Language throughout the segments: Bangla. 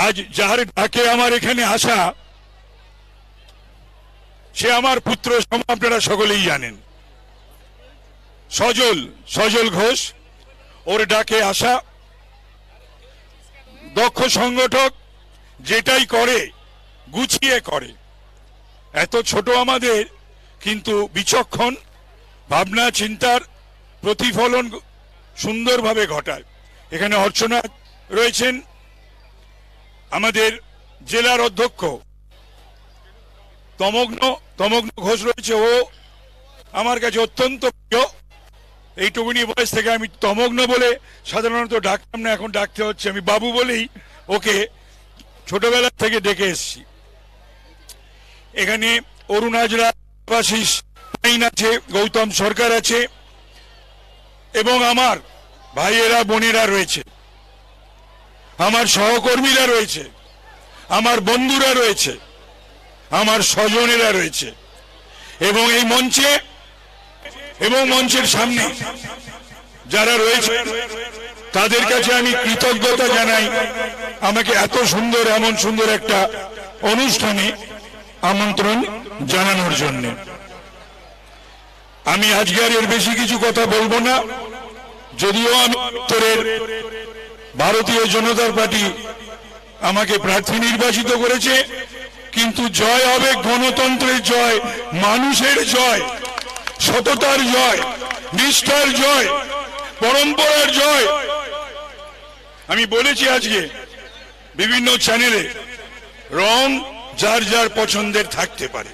আজ যার ডাকে আমার এখানে আসা সে আমার পুত্র সম, আপনারা সকলেই জানেন। সজল সজল ঘোষ, ওর ডাকে আসা, দক্ষ সংগঠক, যেটাই করে গুছিয়ে করে। এত ছোট আমাদের, কিন্তু বিচক্ষণ, ভাবনা চিন্তার প্রতিফলন সুন্দরভাবে ঘটায়। এখানে অর্চনা রয়েছেন, আমাদের জেলার অধ্যক্ষ তমগ্ন ঘোষ রয়েছে, ও আমার কাছে অত্যন্ত প্রিয়। এইটুকুনি বয়স থেকে আমি তমগ্ন বলে সাধারণত ডাকতাম না, এখন ডাকতে হচ্ছে। আমি বাবু বলেই ওকে ছোটবেলা থেকে ডেকে এসেছি। এখানে অরুণ হাজরা, দেবাশিস আছে, গৌতম সরকার আছে, এবং আমার ভাইয়েরা বোনেরা রয়েছে, আমার সহকর্মীরা রয়েছে, আমার বন্ধুরা রয়েছে, আমার স্বজনেরা রয়েছে, এবং এই মঞ্চে এবং মঞ্চের সামনে যারা রয়েছে তাদের কাছে আমি কৃতজ্ঞতা জানাই আমাকে এত সুন্দর, এমন সুন্দর একটা অনুষ্ঠানে আমন্ত্রণ জানানোর জন্য। আমি আজকে আর এর বেশি কিছু কথা বলবো না, যদিও আমি উত্তরের ভারতীয় জনতা পার্টি আমাকে প্রার্থী নির্বাচিত করেছে, কিন্তু জয় হবে গণতন্ত্রের জয়, মানুষের জয়, সততার জয়, নিষ্ঠার জয়, পরম্পরার জয়। আমি বলেছি আজকে বিভিন্ন চ্যানেলে, রং যার যার পছন্দের থাকতে পারে,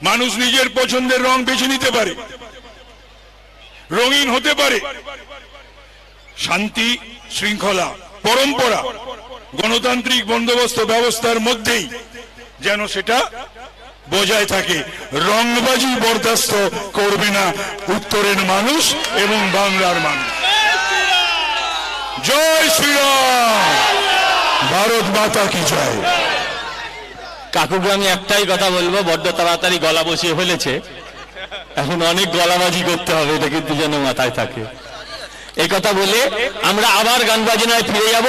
মানুষ নিজের পছন্দের রং বেছে নিতে পারে, রঙিন হতে পারে। শান্তি, শৃঙ্খলা, পরম্পরা, গণতান্ত্রিক বন্দোবস্ত ব্যবস্থার মধ্যেই যেন সেটা বজায় থাকে। রংবাজি বরদাস্ত করবে না উত্তরের মানুষ এবং বাংলার মানুষ। জয় শ্রীরাম, ভারত মাতা কি জয়। কাকুকে আমি একটাই কথা বলবো, বড্ড তাড়াতাড়ি গলা বসিয়ে ফেলেছে, এখন অনেক গলাবাজি করতে হবে, এটা কিন্তু যেন মাথায় থাকে। এই কথা বলে আমরা আবার গান বাজনায় ফিরে যাব।